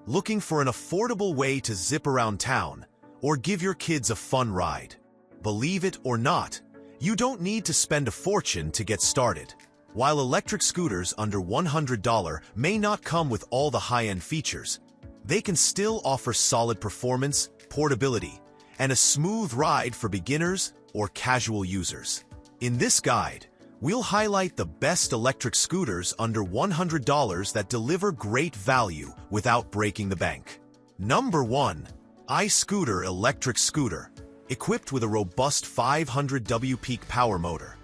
Looking for an affordable way to zip around town or give your kids a fun ride? Believe it or not, you don't need to spend a fortune to get started. While electric scooters under $100 may not come with all the high-end features, they can still offer solid performance, portability, and a smooth ride for beginners or casual users. In this guide, we'll highlight the best electric scooters under $100 that deliver great value without breaking the bank. Number 1. iScooter Electric Scooter. Equipped with a robust 500W peak power motor,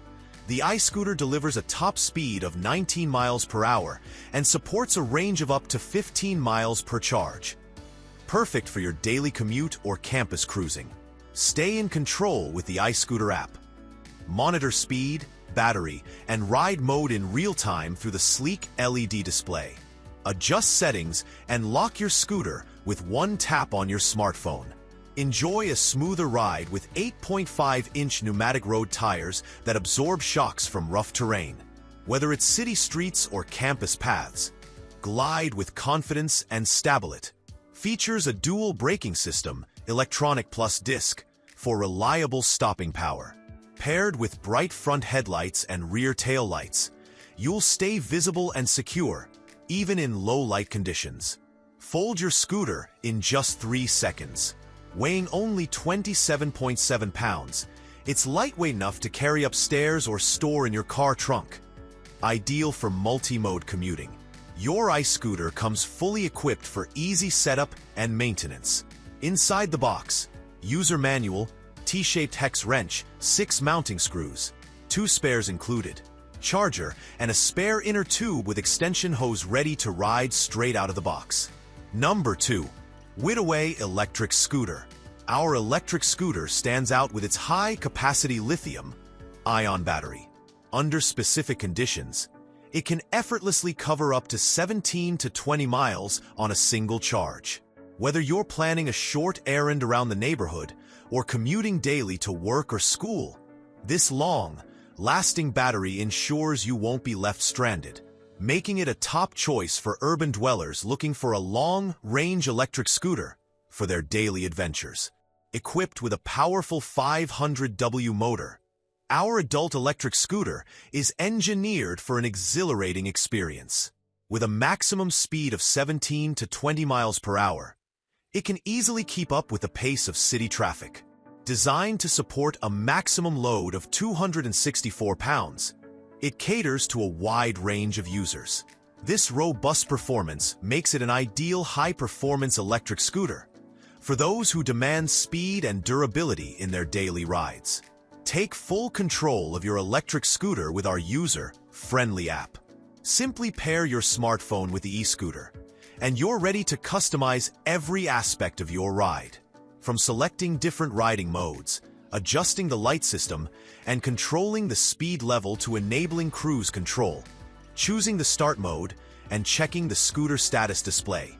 the iScooter delivers a top speed of 19 miles per hour and supports a range of up to 15 miles per charge. Perfect for your daily commute or campus cruising. Stay in control with the iScooter app. Monitor speed, battery, and ride mode in real time through the sleek LED display. Adjust settings and lock your scooter with one tap on your smartphone. Enjoy a smoother ride with 8.5-inch pneumatic road tires that absorb shocks from rough terrain. Whether it's city streets or campus paths, glide with confidence and Stabilit. Features a dual braking system, electronic plus disc, for reliable stopping power. Paired with bright front headlights and rear tail lights, you'll stay visible and secure, even in low-light conditions. Fold your scooter in just 3 seconds. Weighing only 27.7 pounds, it's lightweight enough to carry upstairs or store in your car trunk. Ideal for multi-mode commuting. Your iScooter comes fully equipped for easy setup and maintenance. Inside the box, user manual, T-shaped hex wrench, 6 mounting screws, 2 spares included, charger, and a spare inner tube with extension hose ready to ride straight out of the box. Number 2. Widaway Electric Scooter. Our electric scooter stands out with its high-capacity lithium-ion battery. Under specific conditions, it can effortlessly cover up to 17 to 20 miles on a single charge. Whether you're planning a short errand around the neighborhood or commuting daily to work or school, this long-lasting battery ensures you won't be left stranded, making it a top choice for urban dwellers looking for a long-range electric scooter for their daily adventures. Equipped with a powerful 500W motor, our adult electric scooter is engineered for an exhilarating experience. With a maximum speed of 17 to 20 miles per hour, it can easily keep up with the pace of city traffic. Designed to support a maximum load of 264 pounds, it caters to a wide range of users. This robust performance makes it an ideal high-performance electric scooter for those who demand speed and durability in their daily rides. Take full control of your electric scooter with our user-friendly app. Simply pair your smartphone with the eScooter, and you're ready to customize every aspect of your ride. From selecting different riding modes, adjusting the light system, and controlling the speed level to enabling cruise control, choosing the start mode, and checking the scooter status display.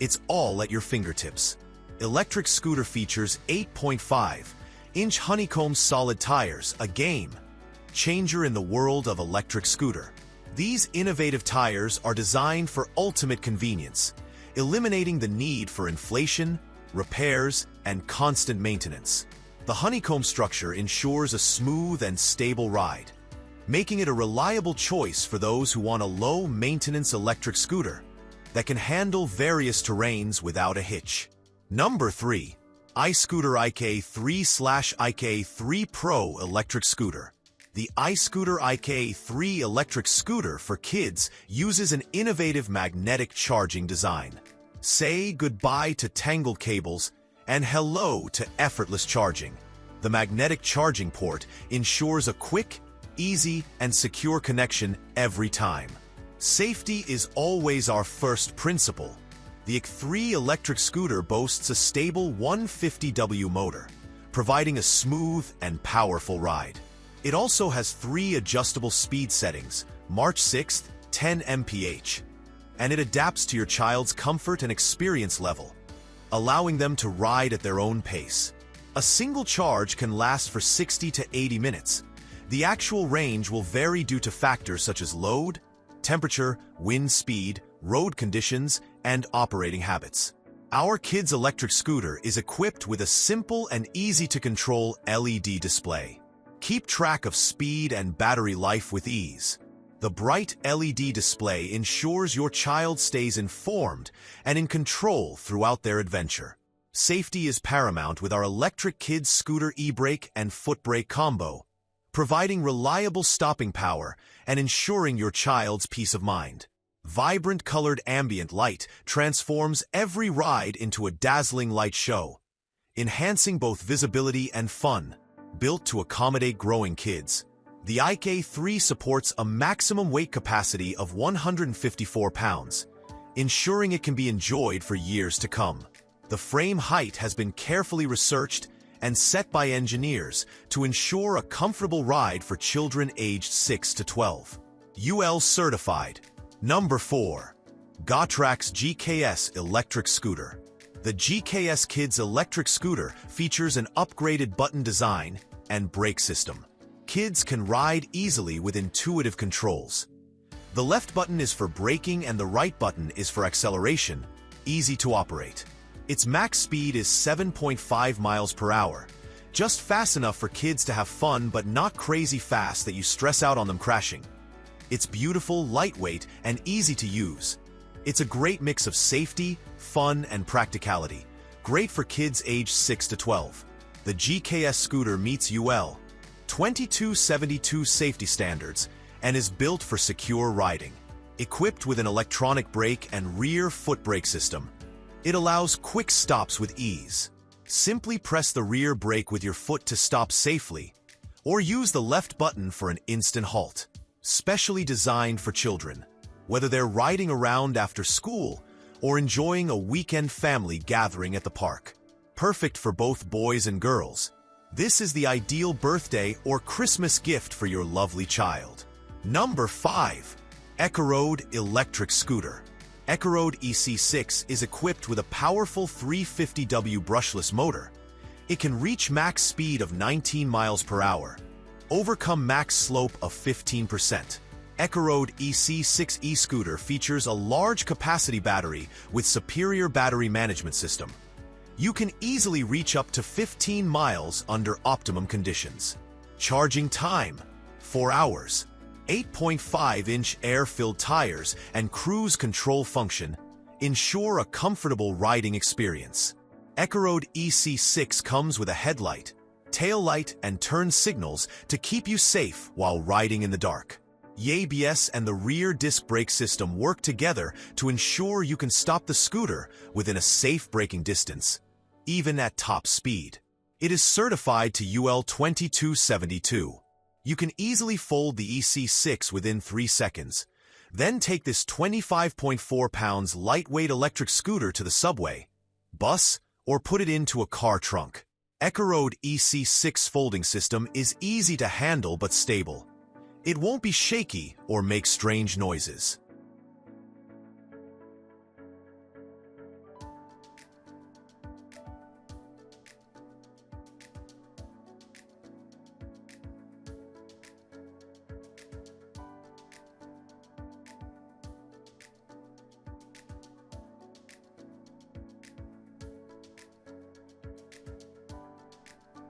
It's all at your fingertips. Electric scooter features 8.5-inch honeycomb solid tires, a game-changer in the world of electric scooter. These innovative tires are designed for ultimate convenience, eliminating the need for inflation, repairs, and constant maintenance. The honeycomb structure ensures a smooth and stable ride, making it a reliable choice for those who want a low-maintenance electric scooter that can handle various terrains without a hitch. Number 3. iScooter IK3 Pro Electric Scooter. The iScooter IK3 Electric Scooter for kids uses an innovative magnetic charging design. Say goodbye to tangled cables and hello to effortless charging. The magnetic charging port ensures a quick, easy, and secure connection every time. Safety is always our first principle. The IK3 electric scooter boasts a stable 150W motor, providing a smooth and powerful ride. It also has 3 adjustable speed settings, March 6th, 10 mph, and it adapts to your child's comfort and experience level, allowing them to ride at their own pace. A single charge can last for 60 to 80 minutes. The actual range will vary due to factors such as load, temperature, wind speed, road conditions, and operating habits. Our kids' electric scooter is equipped with a simple and easy-to-control LED display. Keep track of speed and battery life with ease. The bright LED display ensures your child stays informed and in control throughout their adventure. Safety is paramount with our electric kids' scooter e-brake and foot brake combo, providing reliable stopping power and ensuring your child's peace of mind. Vibrant colored ambient light transforms every ride into a dazzling light show, enhancing both visibility and fun. Built to accommodate growing kids, the IK3 supports a maximum weight capacity of 154 pounds, ensuring it can be enjoyed for years to come. The frame height has been carefully researched and set by engineers to ensure a comfortable ride for children aged 6 to 12. UL certified. Number 4. Gotrax GKS Electric Scooter. The GKS Kids Electric Scooter features an upgraded button design and brake system. Kids can ride easily with intuitive controls. The left button is for braking and the right button is for acceleration, easy to operate. Its max speed is 7.5 miles per hour, just fast enough for kids to have fun but not crazy fast that you stress out on them crashing. It's beautiful, lightweight, and easy to use. It's a great mix of safety, fun, and practicality, great for kids aged 6 to 12. The GKS scooter meets UL 2272 safety standards and is built for secure riding. Equipped with an electronic brake and rear foot brake system, it allows quick stops with ease. Simply press the rear brake with your foot to stop safely, or use the left button for an instant halt. Specially designed for children, whether they're riding around after school or enjoying a weekend family gathering at the park. Perfect for both boys and girls. This is the ideal birthday or Christmas gift for your lovely child. Number 5. Echarode Electric Scooter. Echarode EC6 is equipped with a powerful 350W brushless motor. It can reach max speed of 19 miles per hour, overcome max slope of 15%. Echarode EC6 e-scooter features a large capacity battery with superior battery management system. You can easily reach up to 15 miles under optimum conditions. Charging time, 4 hours. 8.5-inch air-filled tires and cruise control function ensure a comfortable riding experience. Echarode EC6 comes with a headlight, tail light, and turn signals to keep you safe while riding in the dark. The ABS and the rear disc brake system work together to ensure you can stop the scooter within a safe braking distance, even at top speed. It is certified to UL 2272. You can easily fold the EC6 within 3 seconds. Then take this 25.4 pounds lightweight electric scooter to the subway, bus, or put it into a car trunk. Echarode EC6 folding system is easy to handle but stable. It won't be shaky or make strange noises.